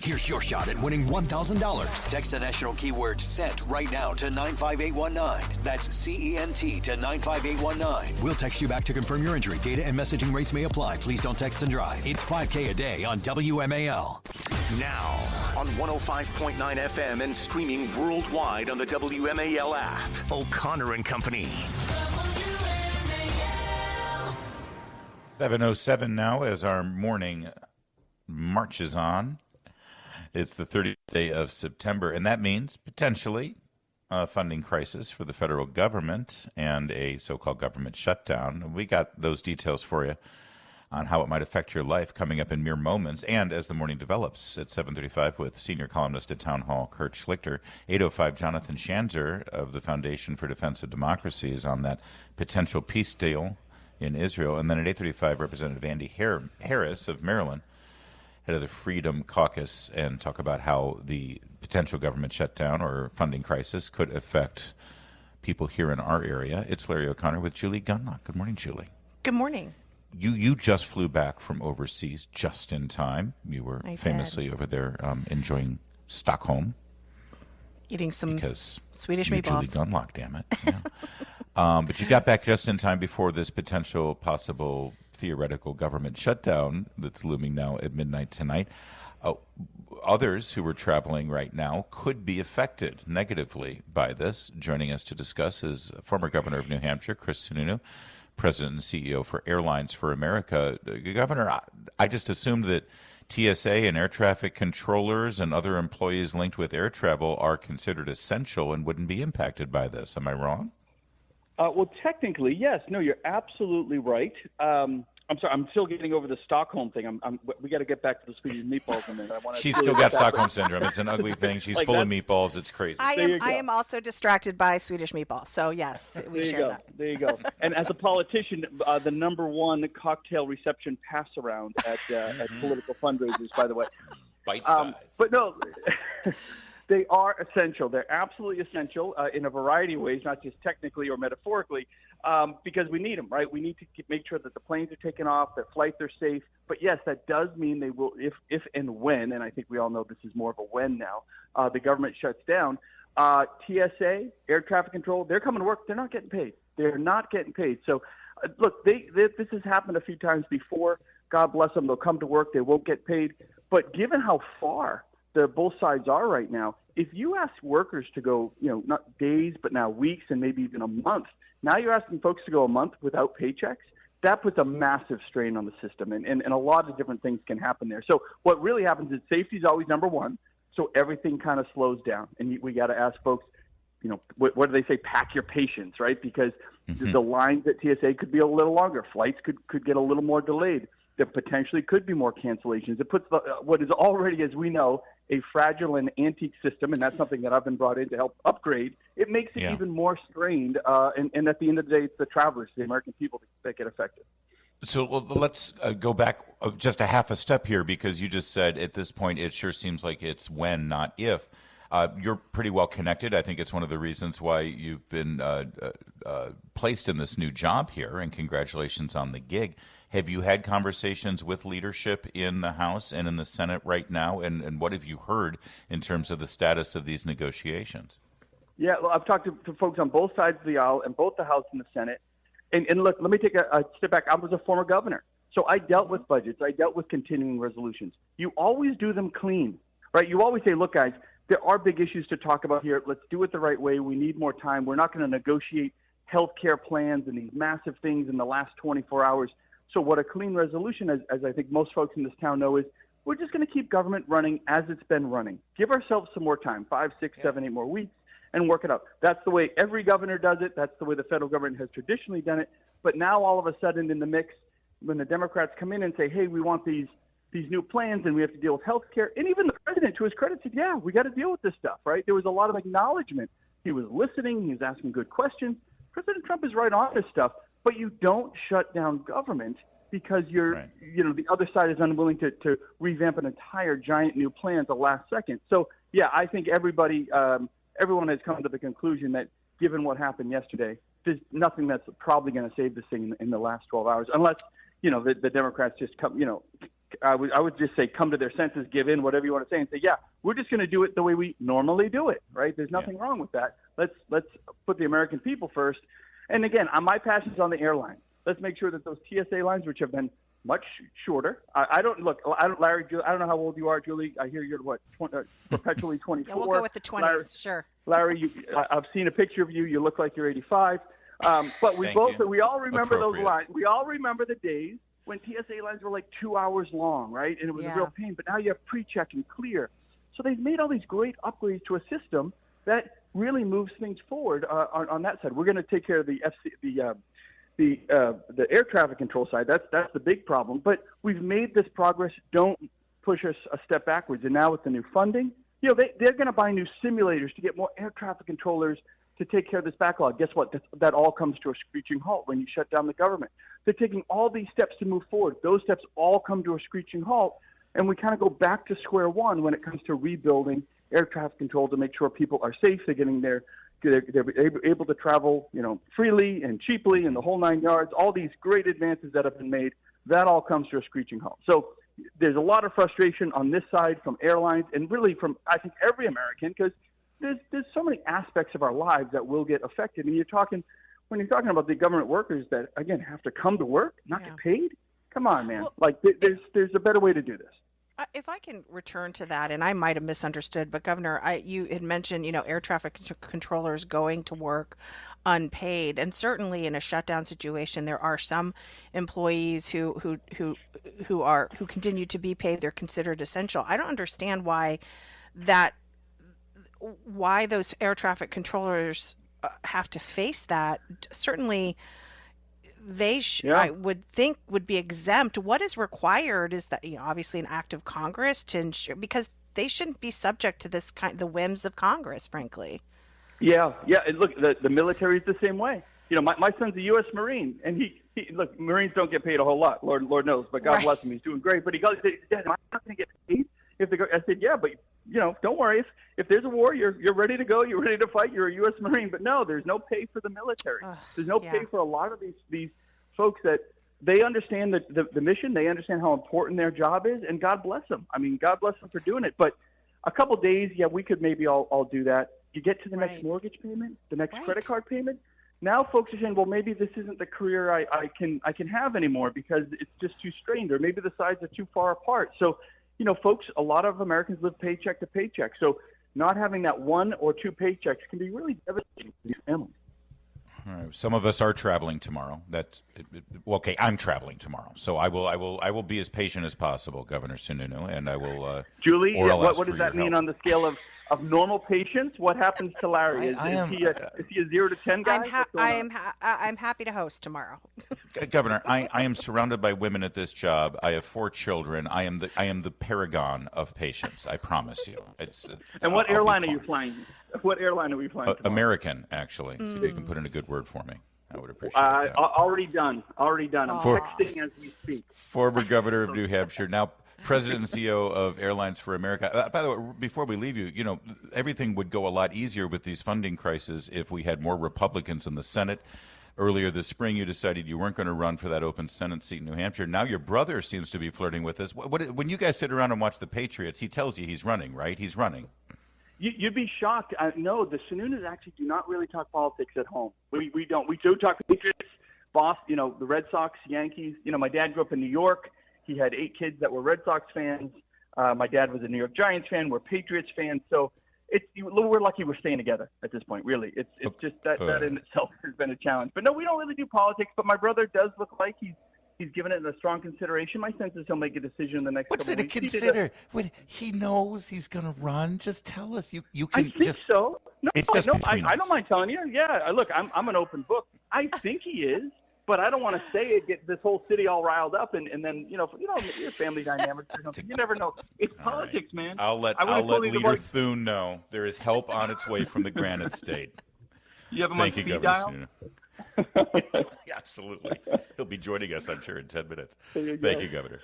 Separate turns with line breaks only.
Here's your shot at winning $1,000. Text the national keyword SENT right now to 95819. That's CENT to 95819. We'll text you back to confirm your entry. Data and messaging rates may apply. Please don't text and drive. It's $5K a day on WMAL. Now on 105.9 FM and streaming worldwide on the WMAL app. O'Connor and Company.
7:07 now as our morning marches on. It's the 30th day of September, and that means potentially a funding crisis for the federal government and a so-called government shutdown. We got those details for you on how it might affect your life coming up in mere moments, and as the morning develops at 7:35 with senior columnist at Town Hall, Kurt Schlichter. 8:05, Jonathan Schanzer of the Foundation for Defense of Democracy is on that potential peace deal in Israel. And then at 8:35, Representative Andy Harris of Maryland, head of the Freedom Caucus, and talk about how the potential government shutdown or funding crisis could affect people here in our area. It's Larry O'Connor with Julie Gunlock. Good morning, Julie.
Good morning.
You just flew back from overseas just in time. You were famously over there enjoying Stockholm.
Eating some Swedish meatballs.
Julie Gunlock, damn it. Yeah. But you got back just in time before this potential possible theoretical government shutdown that's looming now at midnight tonight. Others who are traveling right now could be affected negatively by this. Joining us to discuss is former governor of New Hampshire, Chris Sununu, president and CEO for Airlines for America. Governor, I just assumed that TSA and air traffic controllers and other employees linked with air travel are considered essential and wouldn't be impacted by this. Am I wrong?
Well, technically, yes. No, you're absolutely right. I'm sorry, I'm still getting over the Stockholm thing. We got to get back to the Swedish meatballs in a minute.
She's still got Stockholm syndrome. It's an ugly thing. She's full of meatballs. It's crazy.
I am also distracted by Swedish meatballs. So yes, we share that.
There you go. And as a politician, the number one cocktail reception pass around at political fundraisers, by the way.
Bite size.
But no. They are essential. They're absolutely essential in a variety of ways, not just technically or metaphorically, because we need them, right? We need to make sure that the planes are taken off, that flights are safe. But yes, that does mean they will, if and when, and I think we all know this is more of a when now, the government shuts down. TSA, air traffic control, they're coming to work. They're not getting paid. They're not getting paid. So, look, this has happened a few times before. God bless them. They'll come to work. They won't get paid. But given how far both sides are right now, if you ask workers to go, not days, but now weeks and maybe even a month, now you're asking folks to go a month without paychecks, that puts a massive strain on the system, and a lot of different things can happen there. So what really happens is safety is always number one, so everything kind of slows down, and we got to ask folks, what do they say, pack your patience, right? Because the lines at TSA could be a little longer, flights could get a little more delayed. There potentially could be more cancellations. It puts what is already, as we know, a fragile and antique system, and that's something that I've been brought in to help upgrade. It makes it even more strained, and at the end of the day, it's the travelers, the American people, that get affected.
So let's go back just a half a step here, because you just said at this point it sure seems like it's when, not if. You're pretty well connected. I think it's one of the reasons why you've been placed in this new job here, and congratulations on the gig. Have you had conversations with leadership in the House and in the Senate right now, and what have you heard in terms of the status of these negotiations? Yeah,
well, I've talked to folks on both sides of the aisle, in both the House and the Senate. And look, let me take a step back. I was a former governor, so I dealt with budgets. I dealt with continuing resolutions. You always do them clean, right? You always say, look, guys, there are big issues to talk about here. Let's do it the right way. We need more time. We're not going to negotiate health care plans and these massive things in the last 24 hours. So what a clean resolution, as I think most folks in this town know, is we're just going to keep government running as it's been running. Give ourselves some more time, 5, 6, 7, 8 more weeks, and work it out. That's the way every governor does it. That's the way the federal government has traditionally done it. But now all of a sudden in the mix, when the Democrats come in and say, hey, we want these new plans and we have to deal with health care, and even the president, to his credit, said, yeah, we got to deal with this stuff, right? There was a lot of acknowledgement. He was listening. He was asking good questions. President Trump is right on this stuff. But you don't shut down government because the other side is unwilling to revamp an entire giant new plan at the last second. So, yeah, I think everyone has come to the conclusion that given what happened yesterday, there's nothing that's probably going to save this thing in the last 12 hours, unless, the Democrats just come, I would just say come to their senses, give in, whatever you want to say, and say, yeah, we're just going to do it the way we normally do it, right? There's nothing wrong with that. Let's put the American people first. And again, my passion is on the airline. Let's make sure that those TSA lines, which have been much shorter. Larry, I don't know how old you are, Julie. I hear you're perpetually 24.
Yeah, we'll go with the 20s.
Larry,
sure.
Larry, I've seen a picture of you. You look like you're 85. But we all remember those lines. We all remember the days when TSA lines were like 2 hours long, right? And it was a real pain. But now you have pre-check and clear. So they've made all these great upgrades to a system that really moves things forward on that side. We're going to take care of the air traffic control side. That's the big problem. But we've made this progress. Don't push us a step backwards. And now with the new funding, they're going to buy new simulators to get more air traffic controllers to take care of this backlog. Guess what? That all comes to a screeching halt when you shut down the government. They're taking all these steps to move forward. Those steps all come to a screeching halt, and we kind of go back to square one when it comes to rebuilding air traffic control to make sure people are safe. They're getting they're able to travel, freely and cheaply and the whole 9 yards. All these great advances that have been made, that all comes to a screeching halt. So there's a lot of frustration on this side from airlines and really from, I think, every American, because there's so many aspects of our lives that will get affected. And when you're talking about the government workers that, again, have to come to work, not get paid, come on, man. Well, there's a better way to do this.
If I can return to that, and I might have misunderstood, but Governor, you had mentioned, air traffic controllers going to work unpaid, and certainly in a shutdown situation, there are some employees who continue to be paid. They're considered essential. I don't understand why those air traffic controllers have to face that. Certainly I would think would be exempt. What is required is that, obviously an act of Congress to ensure, because they shouldn't be subject to the whims of Congress, frankly. Yeah.
And look, the military is the same way. My son's a U.S. Marine, and he look, Marines don't get paid a whole lot. Lord knows, but God bless him, he's doing great. But he goes, Dad, am I not going to get paid if they go? I said, yeah, but don't worry. If there's a war, you're ready to go. You're ready to fight. You're a U.S. Marine. But no, there's no pay for the military. There's no pay for a lot of these folks that they understand the mission. They understand how important their job is, and God bless them. I mean, God bless them for doing it. But a couple days, we could maybe all do that. You get to the next mortgage payment, the next credit card payment. Now folks are saying, well, maybe this isn't the career I can have anymore because it's just too strained, or maybe the sides are too far apart. So, folks, a lot of Americans live paycheck to paycheck. So not having that one or two paychecks can be really devastating for these families.
All right. Some of us are traveling tomorrow. Okay. I'm traveling tomorrow, so I will be as patient as possible, Governor Sununu, and I will.
Julie, what does that mean on the scale of normal patience? What happens to Larry? Is he a 0 to 10 guy?
I'm happy to host tomorrow.
Governor, I am surrounded by women at this job. I have 4 children. I am the paragon of patience. I promise you.
And what airline are you flying? What airline are we flying?
American, actually. See if you can put in a good word for me. I would appreciate that.
Already done. I'm texting as we speak.
Former governor of New Hampshire, now president and CEO of Airlines for America. By the way, before we leave you, everything would go a lot easier with these funding crises if we had more Republicans in the Senate. Earlier this spring, you decided you weren't going to run for that open Senate seat in New Hampshire. Now your brother seems to be flirting with this. When you guys sit around and watch the Patriots, he tells you he's running, right? He's running.
You'd be shocked. No, the Sununus actually do not really talk politics at home. We don't. We do talk Patriots, Boston, the Red Sox, Yankees. My dad grew up in New York. He had 8 kids that were Red Sox fans. My dad was a New York Giants fan. We're Patriots fans. So we're lucky we're staying together at this point, really. It's just that in itself has been a challenge. But no, we don't really do politics. But my brother does look like he's given it a strong consideration. My sense is he'll make a decision in the next couple of weeks.
What's there to consider? When he knows he's going to run, just tell us. You can.
I think so. No, I don't mind telling you. Yeah, look, I'm an open book. I think he is, but I don't want to say it, get this whole city all riled up, and then your family dynamics or something. You never know. It's politics, man.
I'll let Leader Thune know there is help on its way from the Granite State.
You have him on speed dial?
Absolutely. He'll be joining us, I'm sure, in 10 minutes.
Thank
you, Governor.